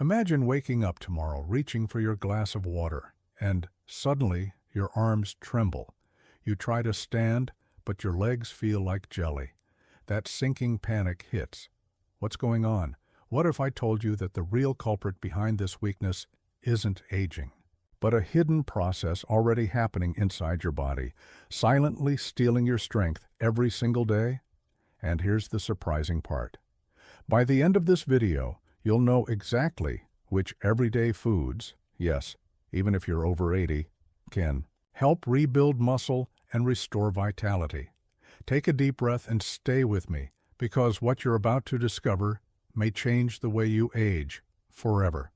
Imagine waking up tomorrow, reaching for your glass of water, and suddenly your arms tremble. You try to stand, but your legs feel like jelly. That sinking panic hits. What's going on? What if I told you that the real culprit behind this weakness isn't aging, but a hidden process already happening inside your body, silently stealing your strength every single day? And here's the surprising part. By the end of this video, you'll know exactly which everyday foods, yes, even if you're over 80, can help rebuild muscle and restore vitality. Take a deep breath and stay with me, because what you're about to discover may change the way you age forever.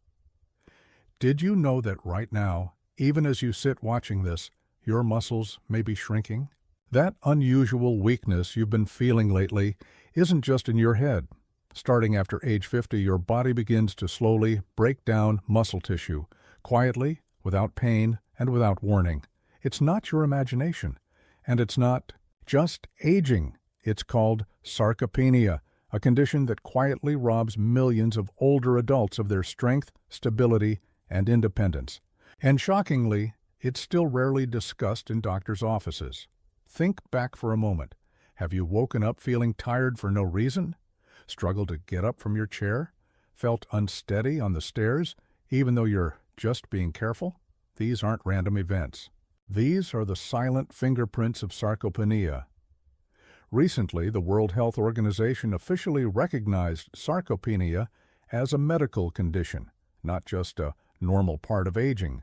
Did you know that right now, even as you sit watching this, your muscles may be shrinking? That unusual weakness you've been feeling lately isn't just in your head. Starting after age 50, your body begins to slowly break down muscle tissue, quietly, without pain, and without warning. It's not your imagination, and it's not just aging. It's called sarcopenia, a condition that quietly robs millions of older adults of their strength, stability, and independence. And shockingly, it's still rarely discussed in doctors' offices. Think back for a moment. Have you woken up feeling tired for no reason? Struggled to get up from your chair? Felt unsteady on the stairs, even though you're just being careful? These aren't random events. These are the silent fingerprints of sarcopenia. Recently, the World Health Organization officially recognized sarcopenia as a medical condition, not just a normal part of aging.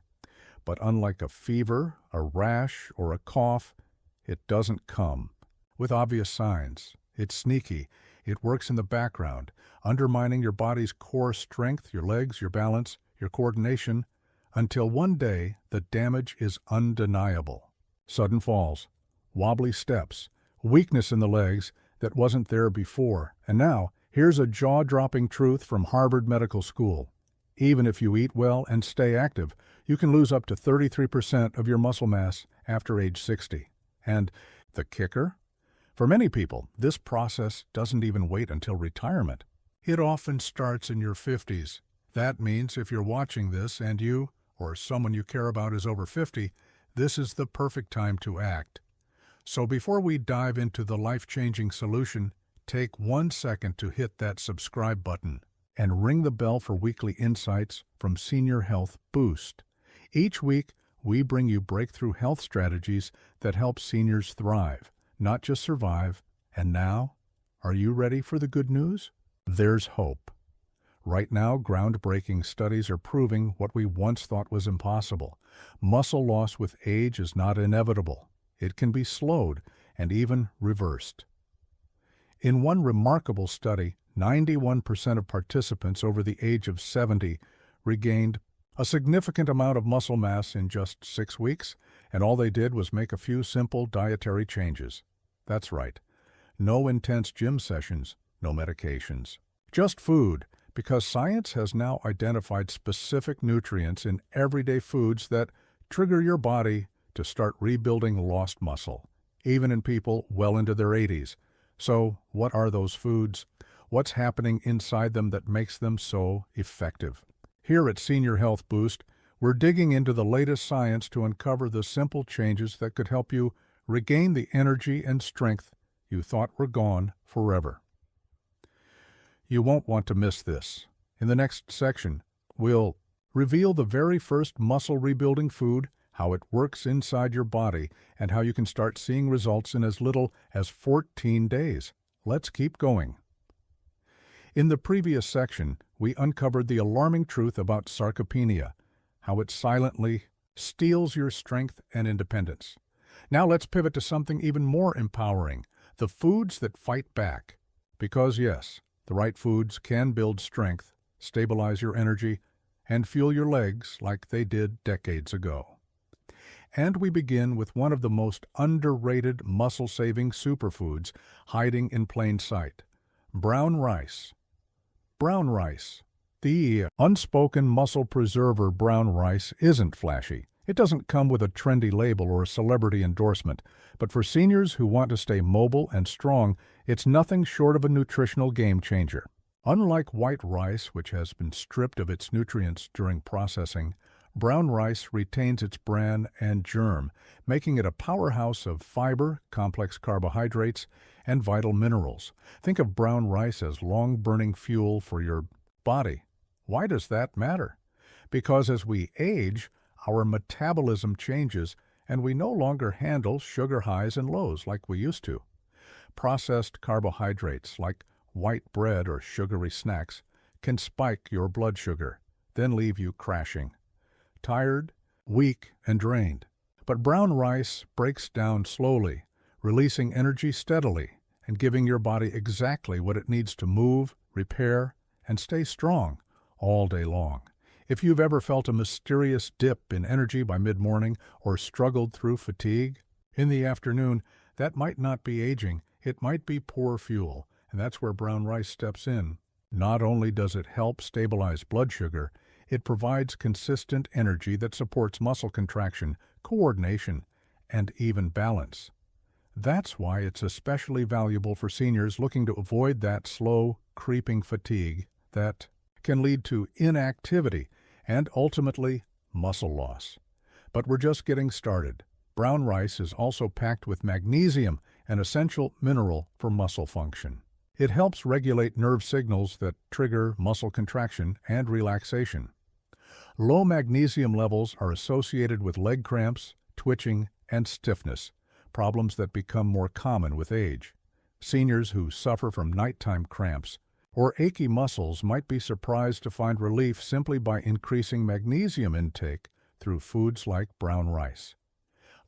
But unlike a fever, a rash, or a cough, it doesn't come with obvious signs. It's sneaky. It works in the background, undermining your body's core strength, your legs, your balance, your coordination, until one day the damage is undeniable. Sudden falls, wobbly steps, weakness in the legs that wasn't there before. And now, here's a jaw-dropping truth from Harvard Medical School. Even if you eat well and stay active, you can lose up to 33% of your muscle mass after age 60. And the kicker? For many people, this process doesn't even wait until retirement. It often starts in your 50s. That means if you're watching this and you, or someone you care about, is over 50, this is the perfect time to act. So before we dive into the life-changing solution, take 1 second to hit that subscribe button and ring the bell for weekly insights from Senior Health Boost. Each week, we bring you breakthrough health strategies that help seniors thrive, not just survive. And now, are you ready for the good news? There's hope. Right now, groundbreaking studies are proving what we once thought was impossible. Muscle loss with age is not inevitable. It can be slowed and even reversed. In one remarkable study, 91% of participants over the age of 70 regained a significant amount of muscle mass in just 6 weeks, and all they did was make a few simple dietary changes. That's right. No intense gym sessions, no medications. Just food, because science has now identified specific nutrients in everyday foods that trigger your body to start rebuilding lost muscle, even in people well into their 80s. So, what are those foods? What's happening inside them that makes them so effective? Here at Senior Health Boost, we're digging into the latest science to uncover the simple changes that could help you regain the energy and strength you thought were gone forever. You won't want to miss this. In the next section, we'll reveal the very first muscle rebuilding food, how it works inside your body, and how you can start seeing results in as little as 14 days. Let's keep going. In the previous section, we uncovered the alarming truth about sarcopenia, how it silently steals your strength and independence. Now let's pivot to something even more empowering, the foods that fight back. Because yes, the right foods can build strength, stabilize your energy, and fuel your legs like they did decades ago. And we begin with one of the most underrated muscle-saving superfoods hiding in plain sight: brown rice. Brown rice. The unspoken muscle preserver brown rice isn't flashy. It doesn't come with a trendy label or a celebrity endorsement, but for seniors who want to stay mobile and strong, it's nothing short of a nutritional game changer. Unlike white rice, which has been stripped of its nutrients during processing, brown rice retains its bran and germ, making it a powerhouse of fiber, complex carbohydrates, and vital minerals. Think of brown rice as long-burning fuel for your body. Why does that matter? Because as we age, our metabolism changes and we no longer handle sugar highs and lows like we used to. Processed carbohydrates like white bread or sugary snacks can spike your blood sugar, then leave you crashing, tired, weak, and drained. But brown rice breaks down slowly, releasing energy steadily and giving your body exactly what it needs to move, repair, and stay strong all day long. If you've ever felt a mysterious dip in energy by mid-morning or struggled through fatigue in the afternoon, that might not be aging, it might be poor fuel, and that's where brown rice steps in. Not only does it help stabilize blood sugar, it provides consistent energy that supports muscle contraction, coordination, and even balance. That's why it's especially valuable for seniors looking to avoid that slow, creeping fatigue that can lead to inactivity and ultimately muscle loss. But we're just getting started. Brown rice is also packed with magnesium, an essential mineral for muscle function. It helps regulate nerve signals that trigger muscle contraction and relaxation. Low magnesium levels are associated with leg cramps, twitching, and stiffness, problems that become more common with age. Seniors who suffer from nighttime cramps or achy muscles might be surprised to find relief simply by increasing magnesium intake through foods like brown rice.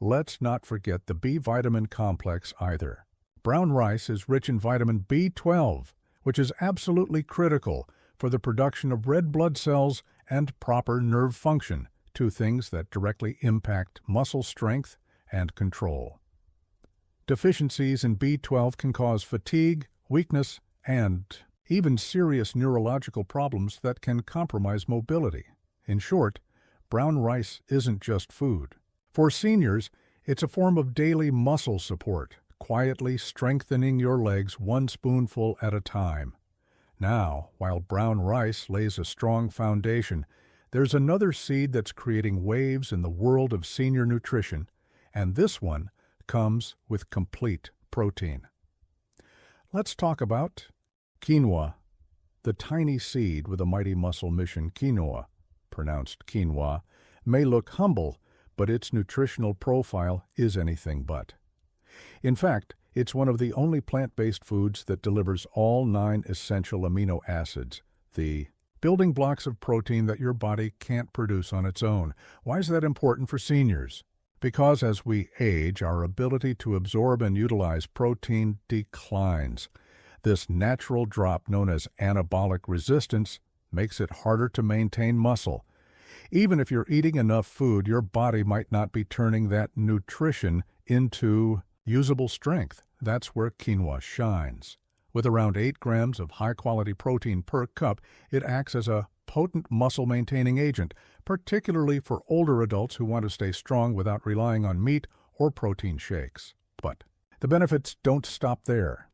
Let's not forget the B vitamin complex either. Brown rice is rich in vitamin B12, which is absolutely critical for the production of red blood cells and proper nerve function, two things that directly impact muscle strength and control. Deficiencies in B12 can cause fatigue, weakness, and even serious neurological problems that can compromise mobility. In short, brown rice isn't just food. For seniors, it's a form of daily muscle support, quietly strengthening your legs one spoonful at a time. Now, while brown rice lays a strong foundation, there's another seed that's creating waves in the world of senior nutrition, and this one comes with complete protein. Let's talk about quinoa, the tiny seed with a mighty muscle mission. Quinoa, pronounced quinoa, may look humble, but its nutritional profile is anything but. In fact, it's one of the only plant-based foods that delivers all 9 essential amino acids, the building blocks of protein that your body can't produce on its own. Why is that important for seniors? Because as we age, our ability to absorb and utilize protein declines. This natural drop, known as anabolic resistance, makes it harder to maintain muscle. Even if you're eating enough food, your body might not be turning that nutrition into usable strength. That's where quinoa shines. With around 8 grams of high-quality protein per cup, it acts as a potent muscle-maintaining agent, particularly for older adults who want to stay strong without relying on meat or protein shakes. But the benefits don't stop there.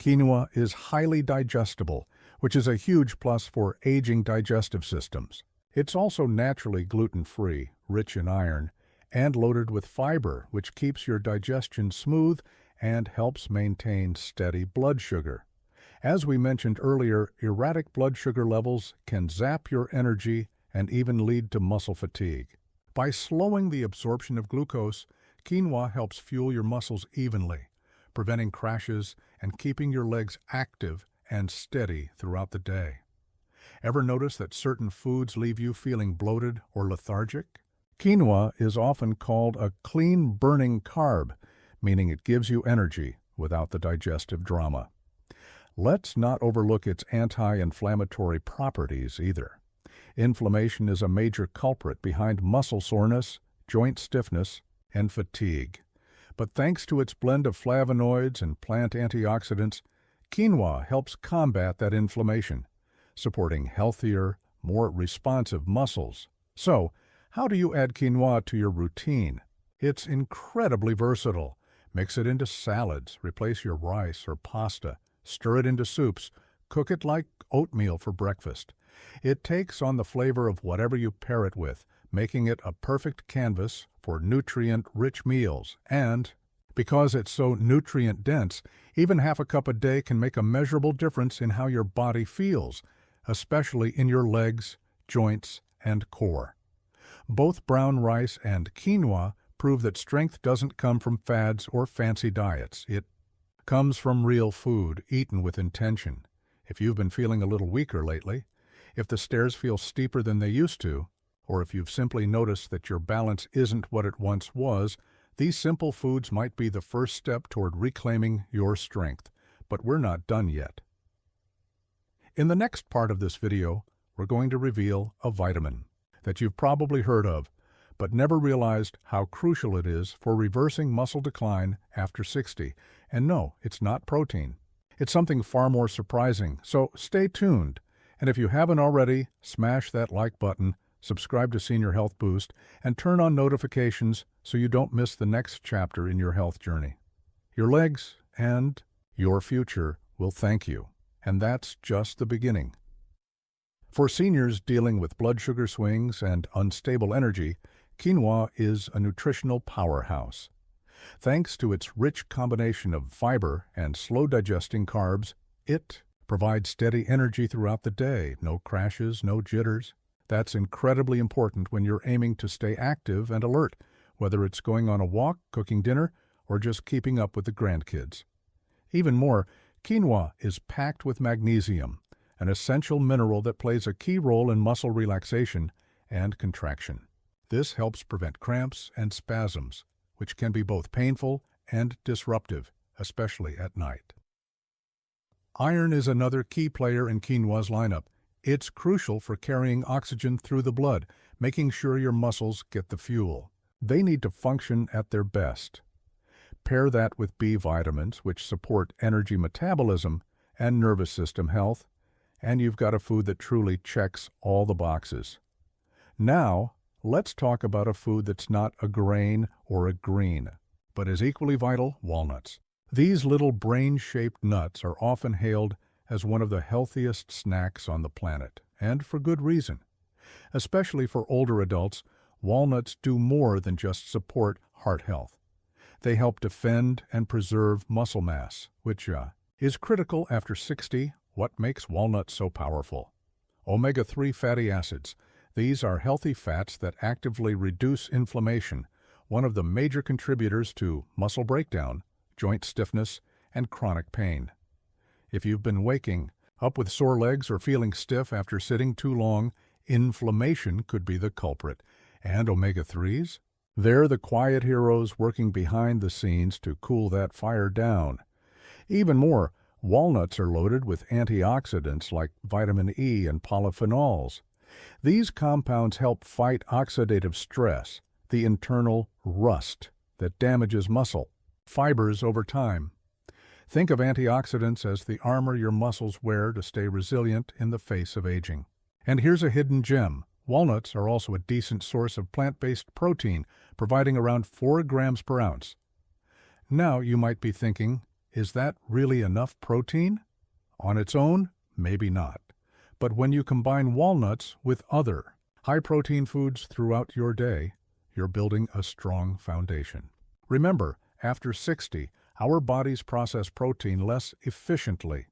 Quinoa is highly digestible, which is a huge plus for aging digestive systems. It's also naturally gluten-free, rich in iron, and loaded with fiber, which keeps your digestion smooth and helps maintain steady blood sugar. As we mentioned earlier, erratic blood sugar levels can zap your energy and even lead to muscle fatigue. By slowing the absorption of glucose, quinoa helps fuel your muscles evenly, preventing crashes and keeping your legs active and steady throughout the day. Ever notice that certain foods leave you feeling bloated or lethargic? Quinoa is often called a clean-burning carb, meaning it gives you energy without the digestive drama. Let's not overlook its anti-inflammatory properties either. Inflammation is a major culprit behind muscle soreness, joint stiffness, and fatigue. But thanks to its blend of flavonoids and plant antioxidants, quinoa helps combat that inflammation, supporting healthier, more responsive muscles. So, how do you add quinoa to your routine? It's incredibly versatile. Mix it into salads, replace your rice or pasta, stir it into soups, cook it like oatmeal for breakfast. It takes on the flavor of whatever you pair it with, making it a perfect canvas for nutrient-rich meals. And because it's so nutrient-dense, even half a cup a day can make a measurable difference in how your body feels, especially in your legs, joints, and core. Both brown rice and quinoa prove that strength doesn't come from fads or fancy diets. It comes from real food, eaten with intention. If you've been feeling a little weaker lately, if the stairs feel steeper than they used to, or if you've simply noticed that your balance isn't what it once was, these simple foods might be the first step toward reclaiming your strength. But we're not done yet. In the next part of this video, we're going to reveal a vitamin that you've probably heard of, but never realized how crucial it is for reversing muscle decline after 60. And no, it's not protein. It's something far more surprising, so stay tuned. And if you haven't already, smash that like button, subscribe to Senior Health Boost, and turn on notifications so you don't miss the next chapter in your health journey. Your legs and your future will thank you, and that's just the beginning. For seniors dealing with blood sugar swings and unstable energy, quinoa is a nutritional powerhouse. Thanks to its rich combination of fiber and slow-digesting carbs, it provides steady energy throughout the day, no crashes, no jitters. That's incredibly important when you're aiming to stay active and alert, whether it's going on a walk, cooking dinner, or just keeping up with the grandkids. Even more, quinoa is packed with magnesium, an essential mineral that plays a key role in muscle relaxation and contraction. This helps prevent cramps and spasms, which can be both painful and disruptive, especially at night. Iron is another key player in quinoa's lineup. It's crucial for carrying oxygen through the blood, making sure your muscles get the fuel. They need to function at their best. Pair that with B vitamins, which support energy metabolism and nervous system health, and you've got a food that truly checks all the boxes. Now, let's talk about a food that's not a grain or a green, but is equally vital: walnuts. These little brain-shaped nuts are often hailed as one of the healthiest snacks on the planet, and for good reason. Especially for older adults, walnuts do more than just support heart health. They help defend and preserve muscle mass, which is critical after 60. What makes walnuts so powerful? Omega-3 fatty acids. These are healthy fats that actively reduce inflammation, one of the major contributors to muscle breakdown, joint stiffness, and chronic pain. If you've been waking up with sore legs or feeling stiff after sitting too long, inflammation could be the culprit. And omega-3s? They're the quiet heroes working behind the scenes to cool that fire down. Even more, walnuts are loaded with antioxidants like vitamin E and polyphenols. These compounds help fight oxidative stress, the internal rust that damages muscle fibers over time. Think of antioxidants as the armor your muscles wear to stay resilient in the face of aging. And here's a hidden gem. Walnuts are also a decent source of plant-based protein, providing around 4 grams per ounce. Now you might be thinking, is that really enough protein? On its own, maybe not. But when you combine walnuts with other high-protein foods throughout your day, you're building a strong foundation. Remember, after 60, our bodies process protein less efficiently,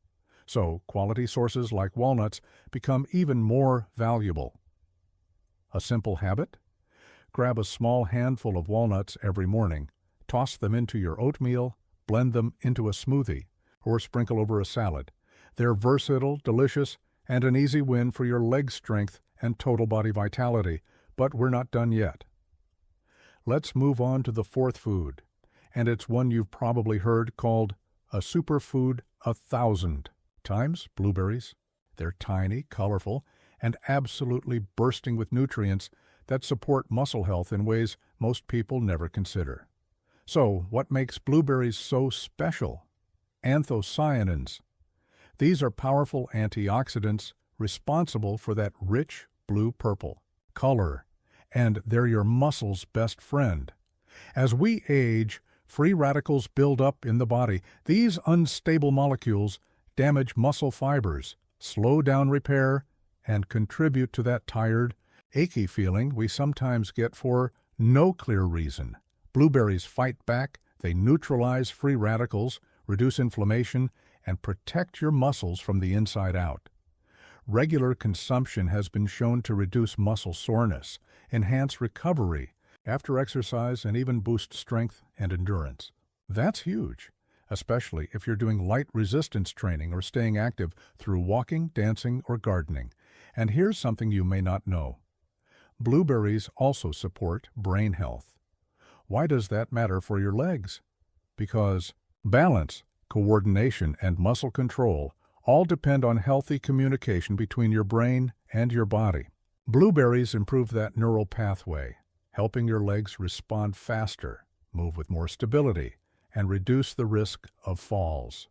so quality sources like walnuts become even more valuable. A simple habit? Grab a small handful of walnuts every morning, toss them into your oatmeal, blend them into a smoothie, or sprinkle over a salad. They're versatile, delicious, and an easy win for your leg strength and total body vitality. But we're not done yet. Let's move on to the fourth food, and it's one you've probably heard called a superfood 1,000 times: blueberries. They're tiny, colorful, and absolutely bursting with nutrients that support muscle health in ways most people never consider. So, what makes blueberries so special? Anthocyanins. These are powerful antioxidants responsible for that rich blue-purple color, and they're your muscle's best friend. As we age, free radicals build up in the body. These unstable molecules damage muscle fibers, slow down repair, and contribute to that tired, achy feeling we sometimes get for no clear reason. Blueberries fight back, they neutralize free radicals, reduce inflammation, and protect your muscles from the inside out. Regular consumption has been shown to reduce muscle soreness, enhance recovery after exercise, and even boost strength and endurance. That's huge, especially if you're doing light resistance training or staying active through walking, dancing, or gardening. And here's something you may not know. Blueberries also support brain health. Why does that matter for your legs? Because balance, coordination, and muscle control all depend on healthy communication between your brain and your body. Blueberries improve that neural pathway, helping your legs respond faster, move with more stability, and reduce the risk of falls.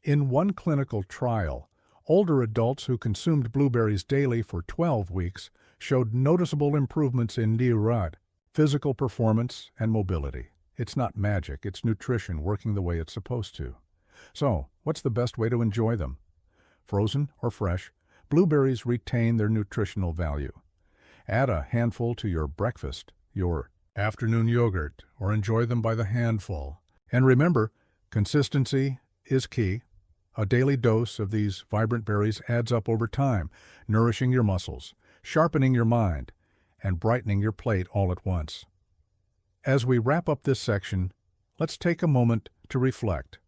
In one clinical trial, older adults who consumed blueberries daily for 12 weeks showed noticeable improvements in neurod, physical performance, and mobility. It's not magic, it's nutrition working the way it's supposed to. So, what's the best way to enjoy them? Frozen or fresh, blueberries retain their nutritional value. Add a handful to your breakfast, your afternoon yogurt, or enjoy them by the handful. And remember, consistency is key. A daily dose of these vibrant berries adds up over time, nourishing your muscles, sharpening your mind, and brightening your plate all at once. As we wrap up this section, let's take a moment to reflect.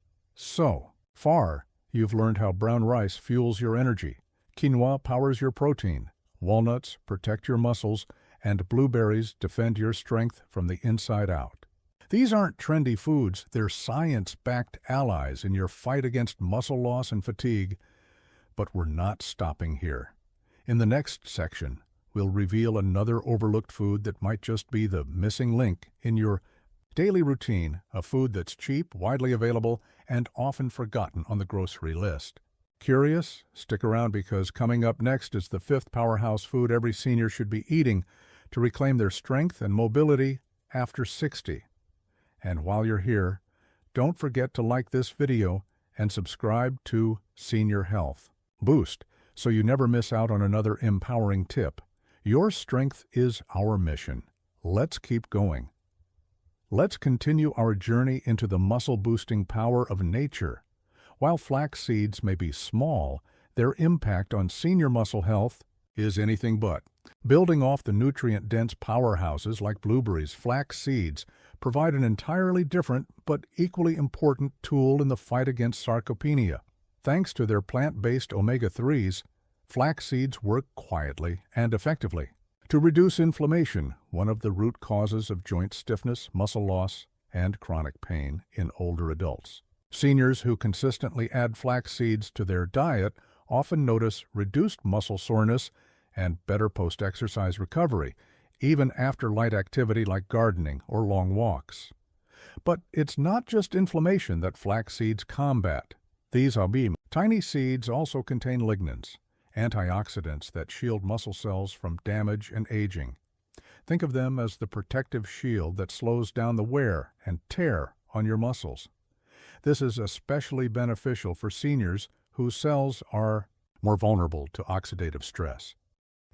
So far, you've learned how brown rice fuels your energy, quinoa powers your protein, walnuts protect your muscles, and blueberries defend your strength from the inside out. These aren't trendy foods, they're science-backed allies in your fight against muscle loss and fatigue. But we're not stopping here. In the next section, we'll reveal another overlooked food that might just be the missing link in your daily routine, a food that's cheap, widely available, and often forgotten on the grocery list. Curious? Stick around because coming up next is the fifth powerhouse food every senior should be eating to reclaim their strength and mobility after 60. And while you're here, don't forget to like this video and subscribe to Senior Health Boost so you never miss out on another empowering tip. Your strength is our mission. Let's keep going. Let's continue our journey into the muscle-boosting power of nature. While flax seeds may be small, their impact on senior muscle health is anything but. Building off the nutrient-dense powerhouses like blueberries, flax seeds provide an entirely different but equally important tool in the fight against sarcopenia. Thanks to their plant-based omega-3s, flax seeds work quietly and effectively to reduce inflammation, one of the root causes of joint stiffness, muscle loss, and chronic pain in older adults. Seniors who consistently add flax seeds to their diet often notice reduced muscle soreness and better post-exercise recovery, even after light activity like gardening or long walks. But it's not just inflammation that flax seeds combat. These tiny seeds also contain lignans, antioxidants that shield muscle cells from damage and aging. Think of them as the protective shield that slows down the wear and tear on your muscles. This is especially beneficial for seniors whose cells are more vulnerable to oxidative stress.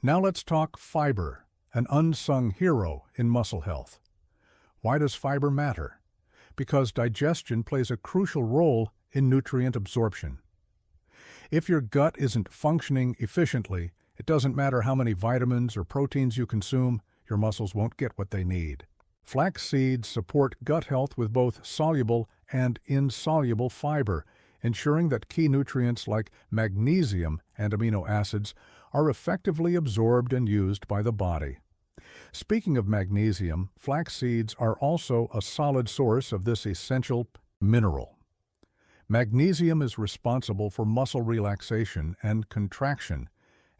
Now let's talk fiber, an unsung hero in muscle health. Why does fiber matter? Because digestion plays a crucial role in nutrient absorption. If your gut isn't functioning efficiently, it doesn't matter how many vitamins or proteins you consume, your muscles won't get what they need. Flax seeds support gut health with both soluble and insoluble fiber, ensuring that key nutrients like magnesium and amino acids are effectively absorbed and used by the body. Speaking of magnesium, flax seeds are also a solid source of this essential mineral. Magnesium is responsible for muscle relaxation and contraction,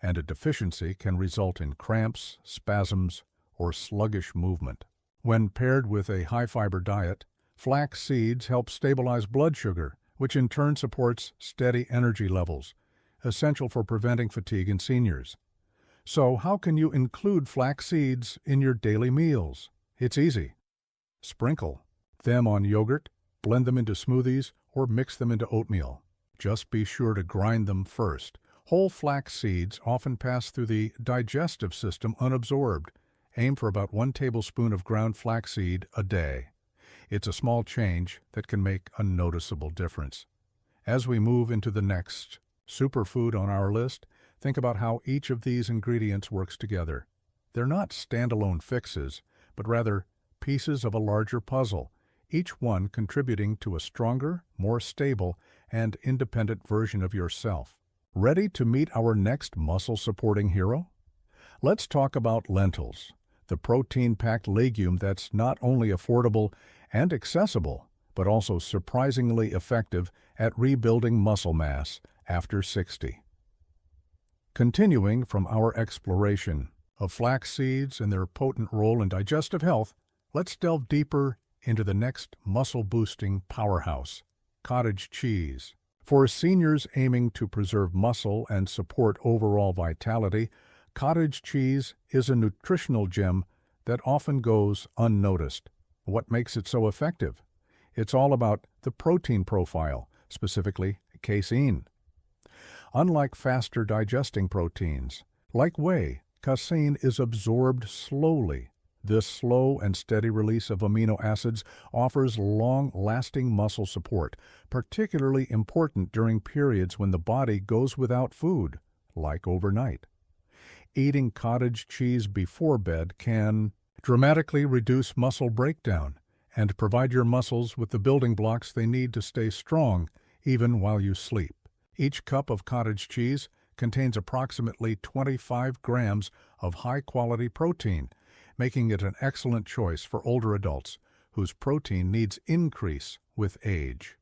and a deficiency can result in cramps, spasms, or sluggish movement. When paired with a high-fiber diet, flax seeds help stabilize blood sugar, which in turn supports steady energy levels, essential for preventing fatigue in seniors. So how can you include flax seeds in your daily meals? It's easy. Sprinkle them on yogurt, blend them into smoothies, or mix them into oatmeal. Just be sure to grind them first. Whole flax seeds often pass through the digestive system unabsorbed. Aim for about 1 tablespoon of ground flaxseed a day. It's a small change that can make a noticeable difference. As we move into the next superfood on our list, think about how each of these ingredients works together. They're not standalone fixes, but rather pieces of a larger puzzle, each one contributing to a stronger, more stable, and independent version of yourself. Ready to meet our next muscle-supporting hero? Let's talk about lentils, the protein-packed legume that's not only affordable and accessible, but also surprisingly effective at rebuilding muscle mass after 60. Continuing from our exploration of flax seeds and their potent role in digestive health, let's delve deeper into the next muscle-boosting powerhouse, cottage cheese. For seniors aiming to preserve muscle and support overall vitality, cottage cheese is a nutritional gem that often goes unnoticed. What makes it so effective? It's all about the protein profile, specifically casein. Unlike faster digesting proteins, like whey, casein is absorbed slowly. This slow and steady release of amino acids offers long-lasting muscle support, particularly important during periods when the body goes without food, like overnight. Eating cottage cheese before bed can dramatically reduce muscle breakdown and provide your muscles with the building blocks they need to stay strong even while you sleep. Each cup of cottage cheese contains approximately 25 grams of high-quality protein, making it an excellent choice for older adults whose protein needs increase with age.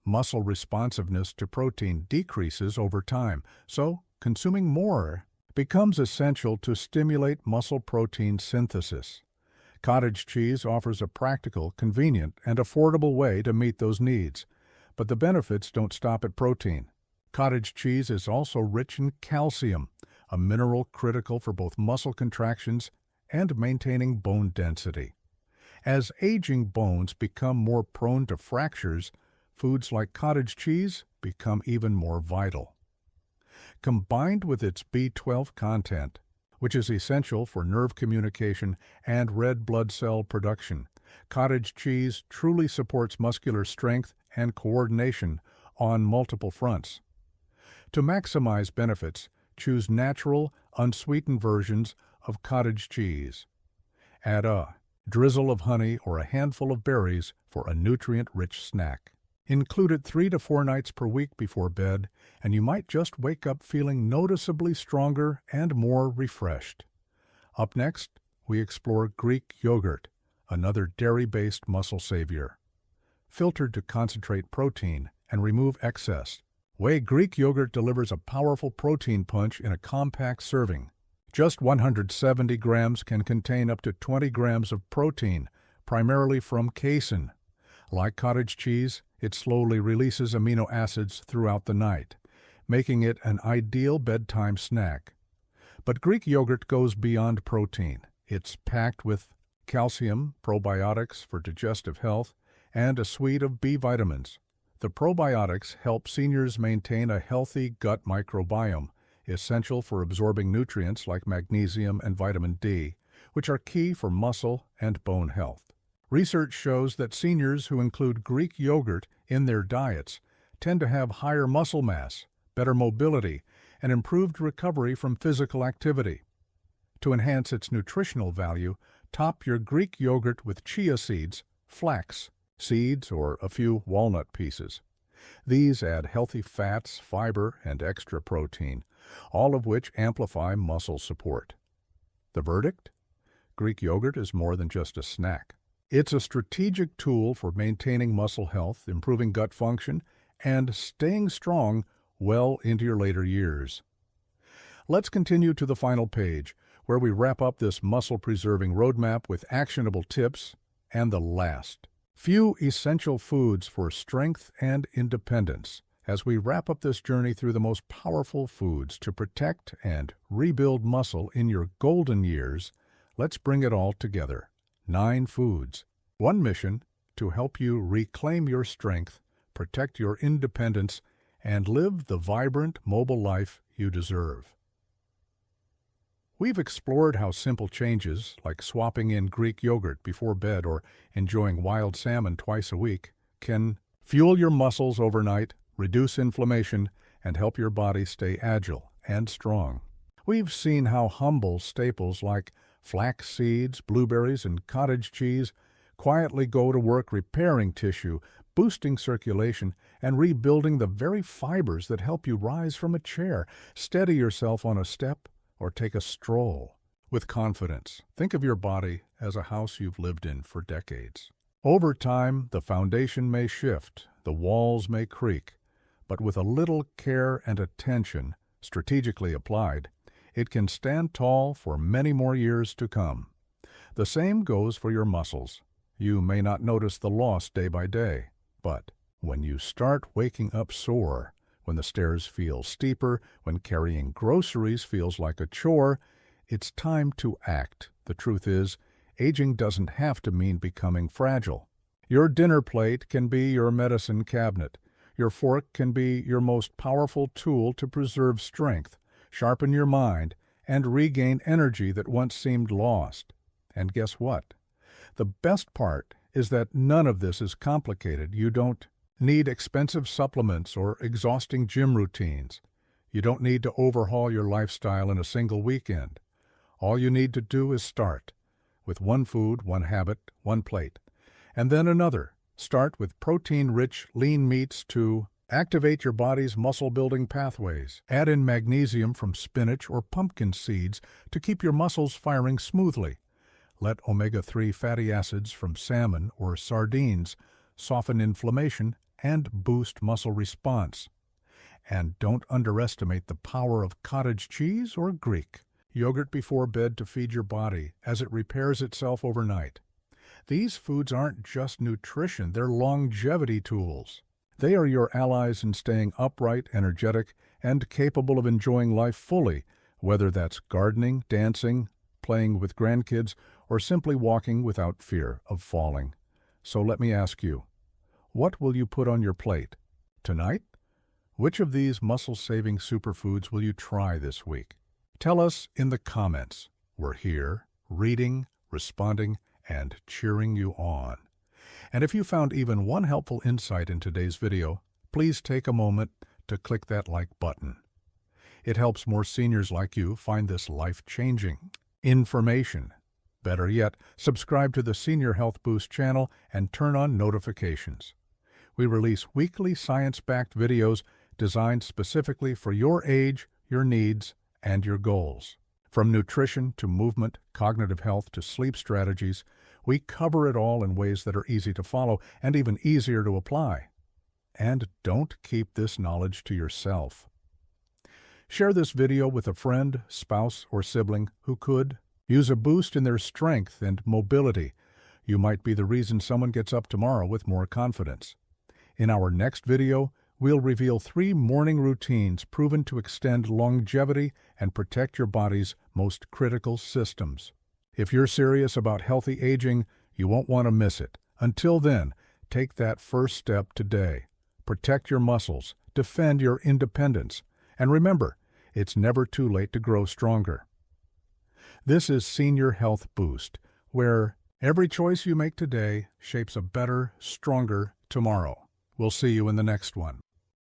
Muscle responsiveness to protein decreases over time, so consuming more becomes essential to stimulate muscle protein synthesis. Cottage cheese offers a practical, convenient, and affordable way to meet those needs, but the benefits don't stop at protein. Cottage cheese is also rich in calcium, a mineral critical for both muscle contractions and maintaining bone density. As aging bones become more prone to fractures, foods like cottage cheese become even more vital. Combined with its B12 content, which is essential for nerve communication and red blood cell production, cottage cheese truly supports muscular strength and coordination on multiple fronts. To maximize benefits, choose natural, unsweetened versions of cottage cheese. Add a drizzle of honey or a handful of berries for a nutrient-rich snack. Include it 3 to 4 nights per week before bed, and you might just wake up feeling noticeably stronger and more refreshed. Up next, we explore Greek yogurt, another dairy-based muscle savior. Filtered to concentrate protein and remove excess, whey Greek yogurt delivers a powerful protein punch in a compact serving. Just 170 grams can contain up to 20 grams of protein, primarily from casein. Like cottage cheese, it slowly releases amino acids throughout the night, making it an ideal bedtime snack. But Greek yogurt goes beyond protein. It's packed with calcium, probiotics for digestive health, and a suite of B vitamins. The probiotics help seniors maintain a healthy gut microbiome, essential for absorbing nutrients like magnesium and vitamin D, which are key for muscle and bone health. Research shows that seniors who include Greek yogurt in their diets tend to have higher muscle mass, better mobility, and improved recovery from physical activity. To enhance its nutritional value, top your Greek yogurt with chia seeds, flax seeds, or a few walnut pieces. These add healthy fats, fiber, and extra protein, all of which amplify muscle support. The verdict? Greek yogurt is more than just a snack. It's a strategic tool for maintaining muscle health, improving gut function, and staying strong well into your later years. Let's continue to the final page, where we wrap up this muscle-preserving roadmap with actionable tips and the last few essential foods for strength and independence. As we wrap up this journey through the most powerful foods to protect and rebuild muscle in your golden years, let's bring it all together. 9 foods, 1 mission to help you reclaim your strength, protect your independence, and live the vibrant, mobile life you deserve. We've explored how simple changes, like swapping in Greek yogurt before bed or enjoying wild salmon twice a week, can fuel your muscles overnight, reduce inflammation, and help your body stay agile and strong. We've seen how humble staples like flax seeds, blueberries, and cottage cheese quietly go to work repairing tissue, boosting circulation, and rebuilding the very fibers that help you rise from a chair, steady yourself on a step, or take a stroll with confidence. Think of your body as a house you've lived in for decades. Over time, the foundation may shift, the walls may creak, but with a little care and attention, strategically applied, it can stand tall for many more years to come. The same goes for your muscles. You may not notice the loss day by day, but when you start waking up sore, when the stairs feel steeper, when carrying groceries feels like a chore, it's time to act. The truth is, aging doesn't have to mean becoming fragile. Your dinner plate can be your medicine cabinet. Your fork can be your most powerful tool to preserve strength, sharpen your mind, and regain energy that once seemed lost. And guess what? The best part is that none of this is complicated. You don't need expensive supplements or exhausting gym routines. You don't need to overhaul your lifestyle in a single weekend. All you need to do is start with one food, one habit, one plate, and then another. Start with protein-rich, lean meats to activate your body's muscle-building pathways. Add in magnesium from spinach or pumpkin seeds to keep your muscles firing smoothly. Let omega-3 fatty acids from salmon or sardines soften inflammation and boost muscle response. And don't underestimate the power of cottage cheese or Greek yogurt before bed to feed your body as it repairs itself overnight. These foods aren't just nutrition, they're longevity tools. They are your allies in staying upright, energetic, and capable of enjoying life fully, whether that's gardening, dancing, playing with grandkids, or simply walking without fear of falling. So let me ask you, what will you put on your plate tonight? Which of these muscle-saving superfoods will you try this week? Tell us in the comments. We're here, reading, responding, and cheering you on. And if you found even one helpful insight in today's video, please take a moment to click that like button. It helps more seniors like you find this life-changing information. Better yet, subscribe to the Senior Health Boost channel and turn on notifications. We release weekly science-backed videos designed specifically for your age, your needs, and your goals. From nutrition to movement, cognitive health to sleep strategies, we cover it all in ways that are easy to follow and even easier to apply. And don't keep this knowledge to yourself. Share this video with a friend, spouse, or sibling who could use a boost in their strength and mobility. You might be the reason someone gets up tomorrow with more confidence. In our next video, we'll reveal 3 morning routines proven to extend longevity and protect your body's most critical systems. If you're serious about healthy aging, you won't want to miss it. Until then, take that first step today. Protect your muscles, defend your independence, and remember, it's never too late to grow stronger. This is Senior Health Boost, where every choice you make today shapes a better, stronger tomorrow. We'll see you in the next one.